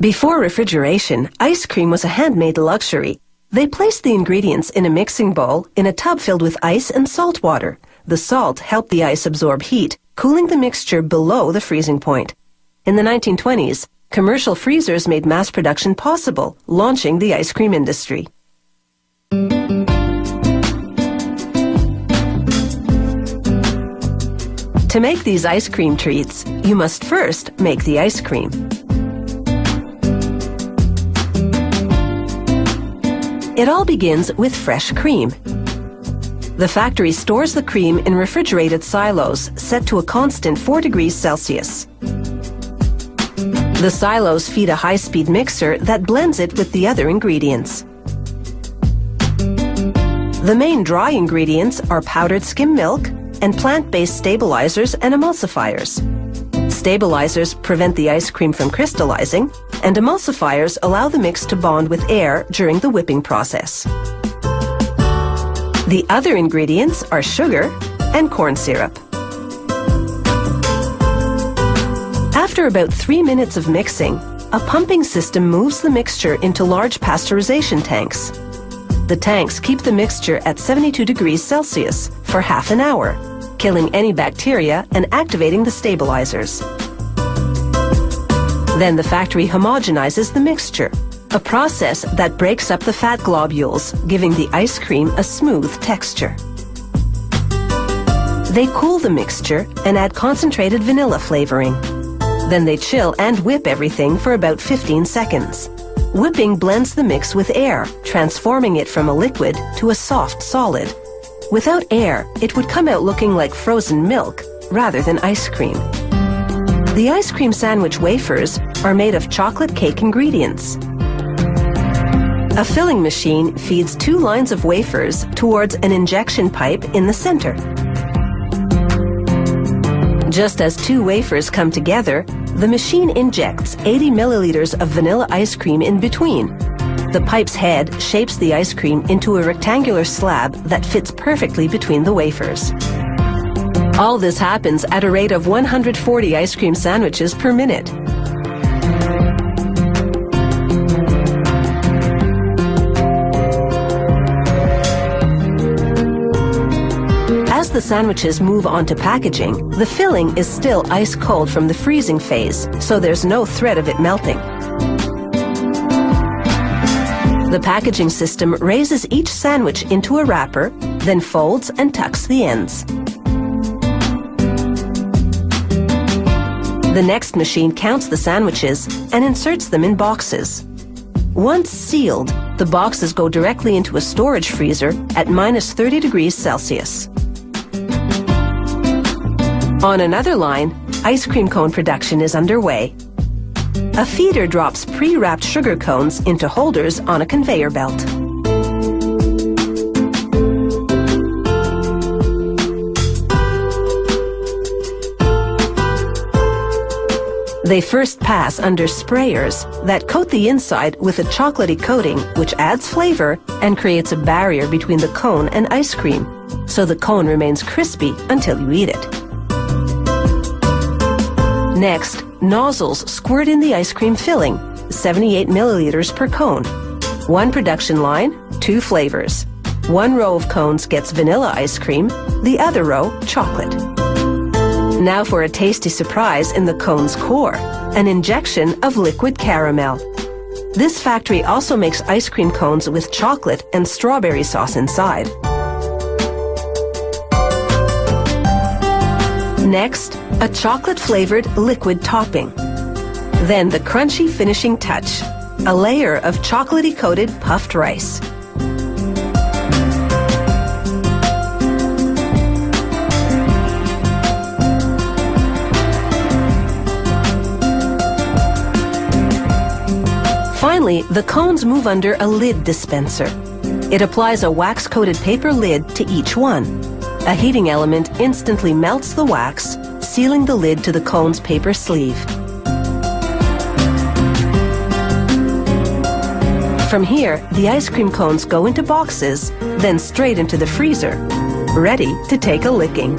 Before refrigeration, ice cream was a handmade luxury. They placed the ingredients in a mixing bowl in a tub filled with ice and salt water. The salt helped the ice absorb heat, cooling the mixture below the freezing point. In the 1920s, commercial freezers made mass production possible, launching the ice cream industry. To make these ice cream treats, you must first make the ice cream. It all begins with fresh cream. The factory stores the cream in refrigerated silos set to a constant 4 degrees Celsius. The silos feed a high-speed mixer that blends it with the other ingredients. The main dry ingredients are powdered skim milk and plant-based stabilizers and emulsifiers. Stabilizers prevent the ice cream from crystallizing, and emulsifiers allow the mix to bond with air during the whipping process. The other ingredients are sugar and corn syrup. After about 3 minutes of mixing, a pumping system moves the mixture into large pasteurization tanks. The tanks keep the mixture at 72 degrees Celsius for half an hour, killing any bacteria and activating the stabilizers. Then the factory homogenizes the mixture, a process that breaks up the fat globules, giving the ice cream a smooth texture. They cool the mixture and add concentrated vanilla flavoring. Then they chill and whip everything for about 15 seconds. Whipping blends the mix with air, transforming it from a liquid to a soft solid. Without air, it would come out looking like frozen milk rather than ice cream. The ice cream sandwich wafers are made of chocolate cake ingredients. A filling machine feeds 2 lines of wafers towards an injection pipe in the center. Just as 2 wafers come together, the machine injects 80 milliliters of vanilla ice cream in between. The pipe's head shapes the ice cream into a rectangular slab that fits perfectly between the wafers. All this happens at a rate of 140 ice cream sandwiches per minute. As the sandwiches move on to packaging, the filling is still ice cold from the freezing phase, so there's no threat of it melting. The packaging system raises each sandwich into a wrapper, then folds and tucks the ends. The next machine counts the sandwiches and inserts them in boxes. Once sealed, the boxes go directly into a storage freezer at minus 30 degrees Celsius. On another line, ice cream cone production is underway. A feeder drops pre-wrapped sugar cones into holders on a conveyor belt. They first pass under sprayers that coat the inside with a chocolatey coating which adds flavor and creates a barrier between the cone and ice cream, so the cone remains crispy until you eat it. Next, nozzles squirt in the ice cream filling, 78 milliliters per cone. 1 production line, 2 flavors. 1 row of cones gets vanilla ice cream, the other row chocolate. Now for a tasty surprise in the cone's core, an injection of liquid caramel. This factory also makes ice cream cones with chocolate and strawberry sauce inside. Next, a chocolate-flavored liquid topping. Then the crunchy finishing touch, a layer of chocolatey-coated puffed rice. Finally, the cones move under a lid dispenser. It applies a wax-coated paper lid to each one. A heating element instantly melts the wax, sealing the lid to the cone's paper sleeve. From here, the ice cream cones go into boxes, then straight into the freezer, ready to take a licking.